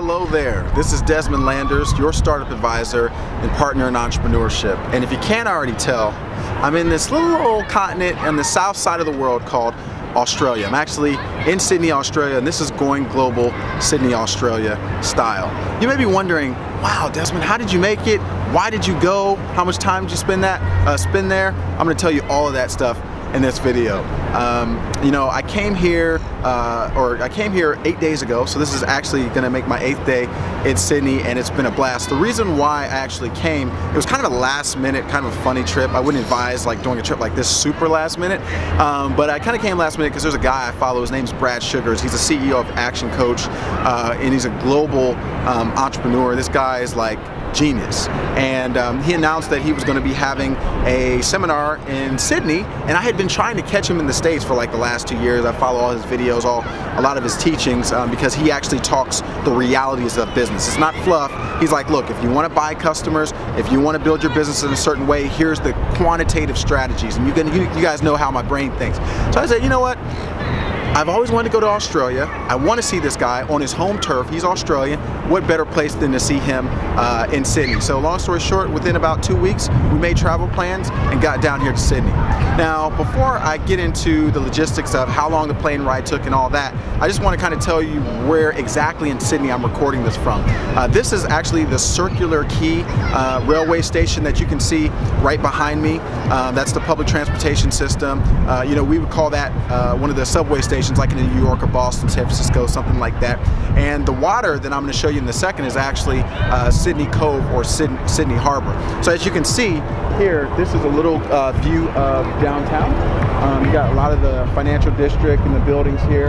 Hello there, this is Desmond Landers, your startup advisor and partner in entrepreneurship. And if you can't already tell, I'm in this little old continent on the south side of the world called Australia. I'm actually in Sydney, Australia, and this is Going Global Sydney, Australia style. You may be wondering, wow, Desmond, how did you make it? Why did you go? How much time did you spend there? I'm going to tell you all of that stuff in this video. You know, I came here 8 days ago, so this is actually gonna make my 8th day in Sydney, and it's been a blast. The reason why I actually came, it was kind of a last minute, kind of a funny trip. I wouldn't advise like doing a trip like this super last minute, but I kind of came last minute because there's a guy I follow, his name's Brad Sugars. He's the CEO of Action Coach, and he's a global entrepreneur. This guy is like genius, and he announced that he was going to be having a seminar in Sydney, and I had been trying to catch him in the States for like the last 2 years. I follow all his videos, a lot of his teachings, because he actually talks the realities of business. It's not fluff. He's like, look, if you want to buy customers, if you want to build your business in a certain way, here's the quantitative strategies, and you guys know how my brain thinks. So I said, you know what? I've always wanted to go to Australia. I want to see this guy on his home turf. He's Australian. What better place than to see him in Sydney? So long story short, within about 2 weeks, we made travel plans and got down here to Sydney. Now, before I get into the logistics of how long the plane ride took and all that, I just want to kind of tell you where exactly in Sydney I'm recording this from. This is actually the Circular Quay railway station that you can see right behind me. That's the public transportation system. You know, we would call that one of the subway stations, like in New York or Boston, San Francisco, something like that. And the water that I'm going to show you in a second is actually Sydney Cove or Sydney Harbor. So as you can see here, this is a little view of downtown. You got a lot of the financial district and the buildings here.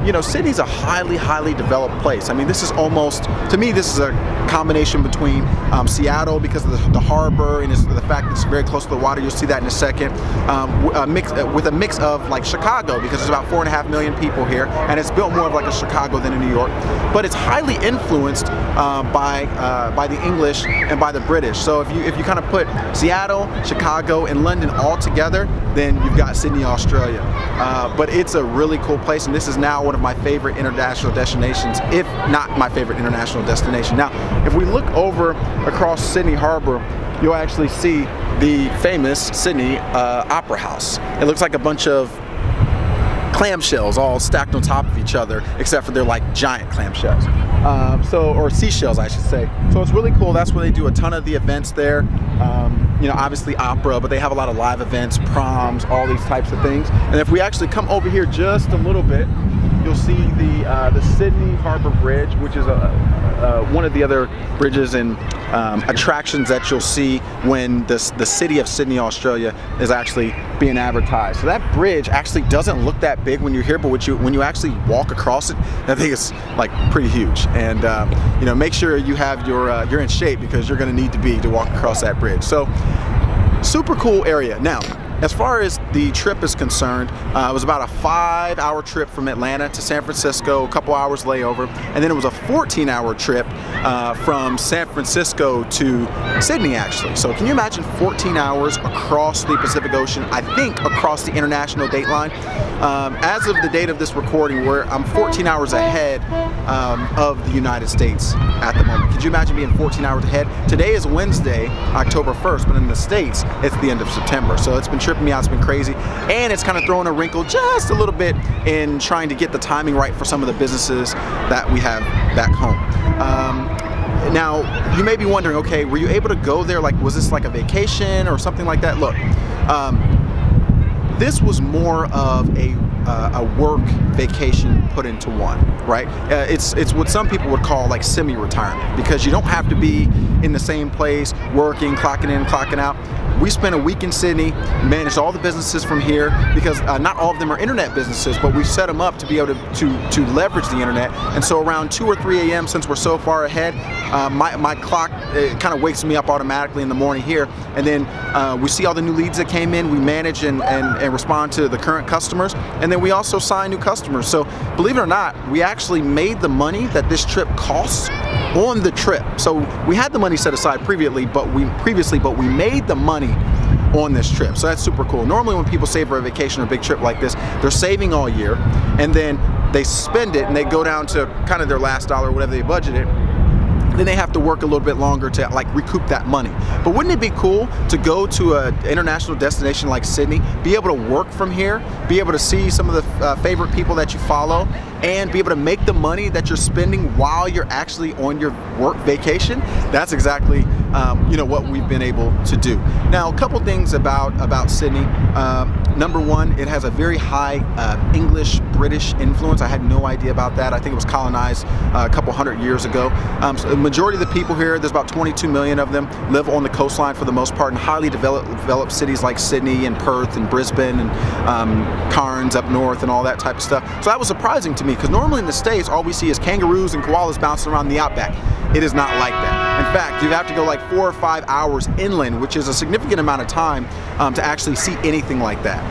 You know, Sydney's a highly developed place. I mean, this is almost, to me, this is a combination between Seattle because of the harbor and the fact that it's very close to the water. You'll see that in a second. With a mix of like Chicago, because there's about 4.5 million people here, and it's built more of like a Chicago than a New York. But it's highly influenced by the English and by the British. So if you kind of put Seattle, Chicago, and London all together, then you've got Sydney, Australia. But it's a really cool place, and this is now one of my favorite international destinations, if not my favorite international destination. Now, if we look over across Sydney Harbor, you'll actually see the famous Sydney Opera House. It looks like a bunch of clamshells all stacked on top of each other, except for they're like giant clamshells. Or seashells, I should say. So it's really cool. That's where they do a ton of the events there. You know, obviously opera, but they have a lot of live events, proms, all these types of things. And if we actually come over here just a little bit, you'll see the Sydney Harbor Bridge, which is one of the other bridges and attractions that you'll see when the city of Sydney, Australia is actually being advertised. So that bridge actually doesn't look that big when you're here, but when you actually walk across it, I think it's like pretty huge. And you know, make sure you have you're in shape, because you're going to need to be to walk across that bridge. So super cool area. Now, as far as the trip is concerned, it was about a 5-hour trip from Atlanta to San Francisco, a couple hours layover, and then it was a 14-hour trip from San Francisco to Sydney, actually. So can you imagine 14 hours across the Pacific Ocean, I think across the international date line? As of the date of this recording, I'm 14 hours ahead of the United States at the moment. Could you imagine being 14 hours ahead? Today is Wednesday, October 1st, but in the States, it's the end of September. So it's been tripping me out, it's been crazy, and it's kind of throwing a wrinkle just a little bit in trying to get the timing right for some of the businesses that we have back home. Now, you may be wondering, okay, were you able to go there? Like, was this like a vacation or something like that? Look, this was more of a work vacation put into one, right? It's what some people would call like semi-retirement, because you don't have to be in the same place working, clocking in, clocking out. We spent a week in Sydney, managed all the businesses from here, because not all of them are internet businesses, but we've set them up to be able to leverage the internet. And so around 2 or 3 a.m., since we're so far ahead, my clock kind of wakes me up automatically in the morning here, and then we see all the new leads that came in, we manage and respond to the current customers, and then we also sign new customers. So believe it or not, we actually made the money that this trip costs on the trip. So we had the money set aside previously, but we made the money on this trip. So that's super cool. Normally when people save for a vacation or a big trip like this, they're saving all year, and then they spend it and they go down to kind of their last dollar, whatever they budgeted, then they have to work a little bit longer to like recoup that money. But wouldn't it be cool to go to an international destination like Sydney, be able to work from here, be able to see some of the favorite people that you follow, and be able to make the money that you're spending while you're actually on your work vacation? That's exactly what we've been able to do. Now, a couple things about Sydney. Number one, it has a very high English British influence. I had no idea about that. I think it was colonized a couple hundred years ago. So the majority of the people here, there's about 22 million of them, live on the coastline for the most part in highly developed cities like Sydney and Perth and Brisbane and Cairns up north and all that type of stuff. So that was surprising to me, because normally in the States all we see is kangaroos and koalas bouncing around the outback. It is not like that. In fact, you have to go like 4 or 5 hours inland, which is a significant amount of time to actually see anything like that.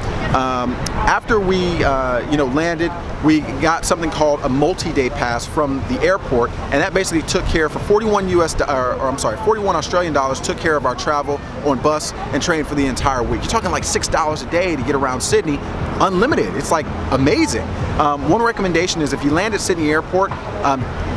After we landed, we got something called a multi-day pass from the airport, and that basically took care for 41 Australian dollars, took care of our travel on bus and train for the entire week. You're talking like $6 a day to get around Sydney, unlimited. It's like amazing. One recommendation is if you land at Sydney Airport,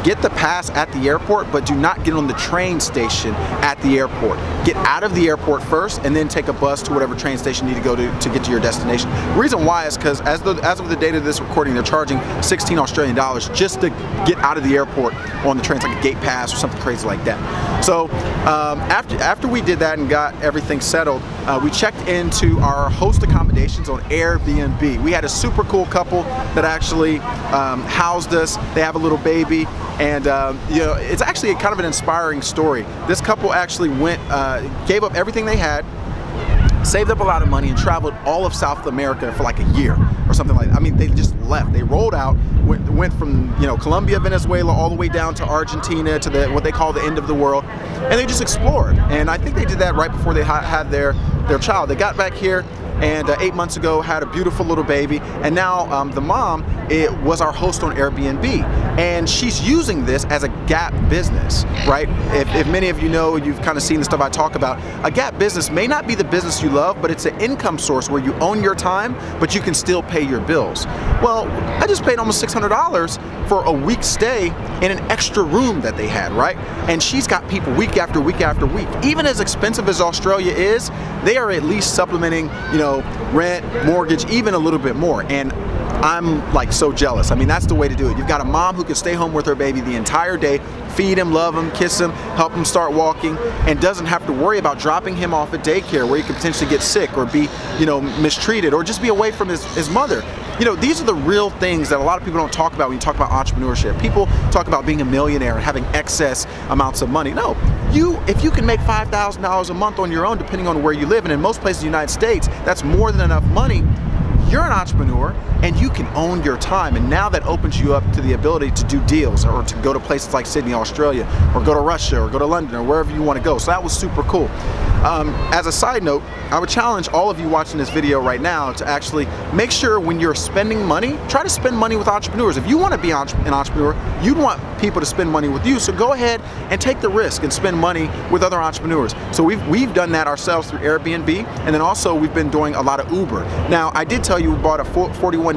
get the pass at the airport, but do not get on the train station at the airport. Get out of the airport first and then take a bus to whatever train station you need to go to get to your destination. The reason why is because as of the date of this recording, they're charging 16 Australian dollars just to get out of the airport on the trains, like a gate pass or something crazy like that. So after we did that and got everything settled, we checked into our host accommodations on Airbnb. We had a super cool couple that actually housed us. They have a little baby, and it's actually kind of an inspiring story. This couple actually gave up everything they had, saved up a lot of money, and traveled all of South America for like a year or something like that. I mean, they just left. They rolled out, went from Colombia, Venezuela, all the way down to Argentina, to what they call the end of the world, and they just explored. And I think they did that right before they had their child. They got back here, and 8 months ago had a beautiful little baby, and now the mom was our host on Airbnb, and she's using this as a gap business, right? If many of you know, you've kind of seen the stuff I talk about, a gap business may not be the business you love, but it's an income source where you own your time, but you can still pay your bills. Well, I just paid almost $600 for a week's stay in an extra room that they had, right? And she's got people week after week after week. Even as expensive as Australia is, they are at least supplementing, rent, mortgage, even a little bit more. And I'm like so jealous. I mean, that's the way to do it. You've got a mom who can stay home with her baby the entire day, feed him, love him, kiss him, help him start walking, and doesn't have to worry about dropping him off at daycare where he could potentially get sick or be, mistreated or just be away from his mother. These are the real things that a lot of people don't talk about when you talk about entrepreneurship. People talk about being a millionaire and having excess amounts of money. No, if you can make $5,000 a month on your own, depending on where you live, and in most places in the United States, that's more than enough money. You're an entrepreneur and you can own your time, and now that opens you up to the ability to do deals or to go to places like Sydney, Australia, or go to Russia or go to London or wherever you want to go. So that was super cool. As a side note, I would challenge all of you watching this video right now to actually make sure when you're spending money, try to spend money with entrepreneurs. If you want to be an entrepreneur, you'd want people to spend money with you, so go ahead and take the risk and spend money with other entrepreneurs. So we've done that ourselves through Airbnb, and then also we've been doing a lot of Uber. Now, I did tell you we bought a $41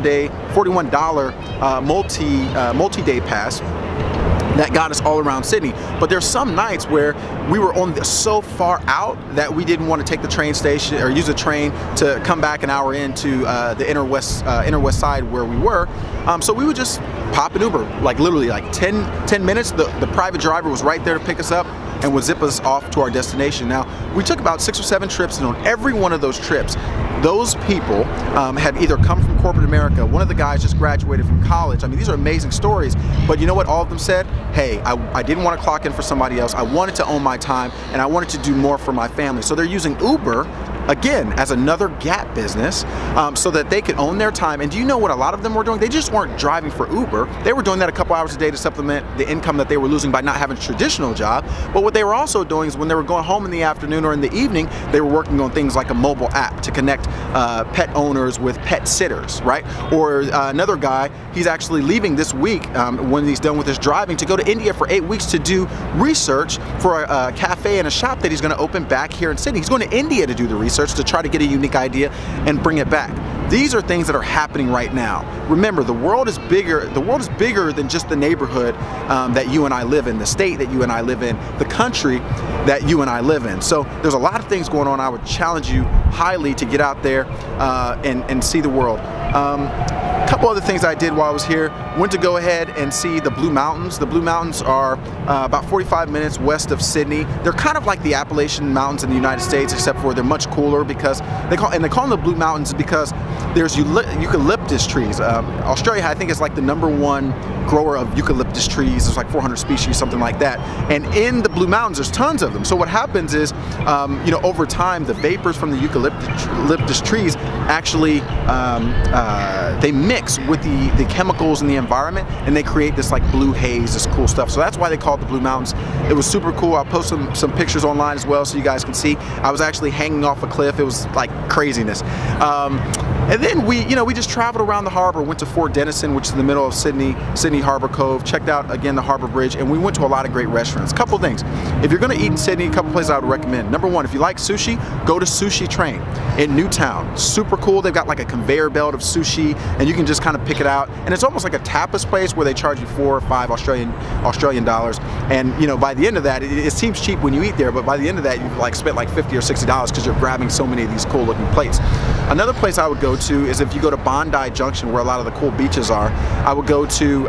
multi-day pass that got us all around Sydney. But there's some nights where we were so far out that we didn't want to take the train station or use a train to come back an hour into the inner west side where we were. So we would just pop an Uber, like literally like 10 minutes. The private driver was right there to pick us up and would zip us off to our destination. Now, we took about 6 or 7 trips, and on every one of those trips, those people had either come from corporate America. One of the guys just graduated from college. I mean, these are amazing stories, but you know what all of them said? Hey, I didn't want to clock in for somebody else. I wanted to own my time, and I wanted to do more for my family. So they're using Uber, again, as another gap business, so that they could own their time. And do you know what a lot of them were doing? They just weren't driving for Uber. They were doing that a couple hours a day to supplement the income that they were losing by not having a traditional job. But what they were also doing is when they were going home in the afternoon or in the evening, they were working on things like a mobile app to connect pet owners with pet sitters, right? Or another guy, he's actually leaving this week when he's done with his driving to go to India for 8 weeks to do research for a cafe and a shop that he's going to open back here in Sydney. He's going to India to do the research to try to get a unique idea and bring it back. These are things that are happening right now. Remember, the world is bigger. The world is bigger than just the neighborhood that you and I live in, the state that you and I live in, the country that you and I live in. So there's a lot of things going on. I would challenge you highly to get out there and see the world. A couple other things I did while I was here. Went to go ahead and see the Blue Mountains. The Blue Mountains are about 45 minutes west of Sydney. They're kind of like the Appalachian Mountains in the United States, except for they're much cooler because they call them the Blue Mountains because there's eucalyptus trees. Australia, I think, is like the #1 grower of eucalyptus trees. There's like 400 species, something like that. And in the Blue Mountains, there's tons of them. So what happens is, over time, the vapors from the eucalyptus trees actually they mix with the chemicals in the environment, and they create this like blue haze, this cool stuff. So that's why they call it the Blue Mountains. It was super cool. I'll post some pictures online as well so you guys can see. I was actually hanging off a cliff. It was like craziness. And then we just traveled around the harbor, went to Fort Denison, which is in the middle of Sydney Harbor Cove, checked out again the Harbor Bridge, and we went to a lot of great restaurants. Couple things. If you're gonna eat in Sydney, a couple places I would recommend. #1, if you like sushi, go to Sushi Train in Newtown. Super cool. They've got like a conveyor belt of sushi, and you can just kind of pick it out. And it's almost like a tapas place where they charge you $4 or $5 Australian dollars. And by the end of that, it seems cheap when you eat there, but by the end of that, you've like spent like $50 or $60 because you're grabbing so many of these cool looking plates. Another place I would go to is if you go to Bondi Junction, where a lot of the cool beaches are. I would go to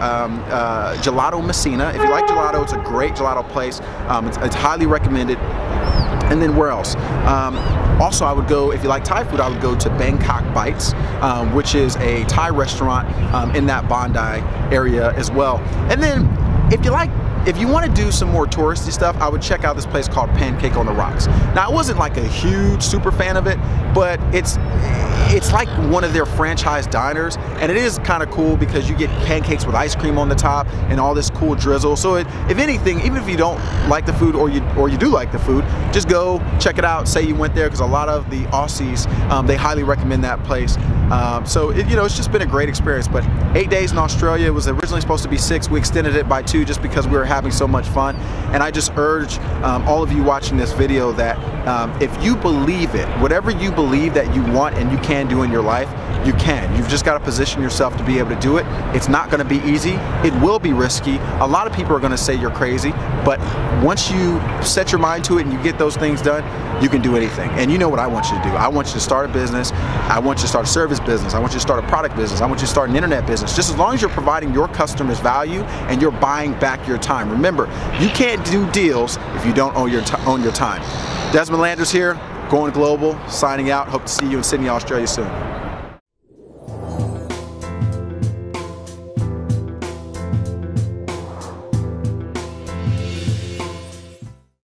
Gelato Messina. If you like gelato, it's a great gelato place. It's highly recommended. And then where else? Also, I would go, if you like Thai food, I would go to Bangkok Bites, which is a Thai restaurant in that Bondi area as well. And then if you want to do some more touristy stuff, I would check out this place called Pancake on the Rocks. Now, I wasn't like a huge super fan of it, but it's like one of their franchise diners, and it is kind of cool because you get pancakes with ice cream on the top and all this cool drizzle. So if anything, even if you don't like the food or you do like the food, just go check it out. Say you went there, because a lot of the Aussies they highly recommend that place. So it's just been a great experience. But 8 days in Australia. It was originally supposed to be 6. We extended it by 2 just because we were having so much fun. And I just urge all of you watching this video that if you believe it, whatever you believe that you want and you can do in your life, you can. You've just got to position yourself to be able to do it. It's not going to be easy. It will be risky. A lot of people are going to say you're crazy, but once you set your mind to it and you get those things done, you can do anything. And you know what I want you to do. I want you to start a business. I want you to start a service business. I want you to start a product business. I want you to start an internet business. Just as long as you're providing your customers value and you're buying back your time. Remember, you can't do deals if you don't own your time. Desmond Landers here, going global, signing out. Hope to see you in Sydney, Australia soon.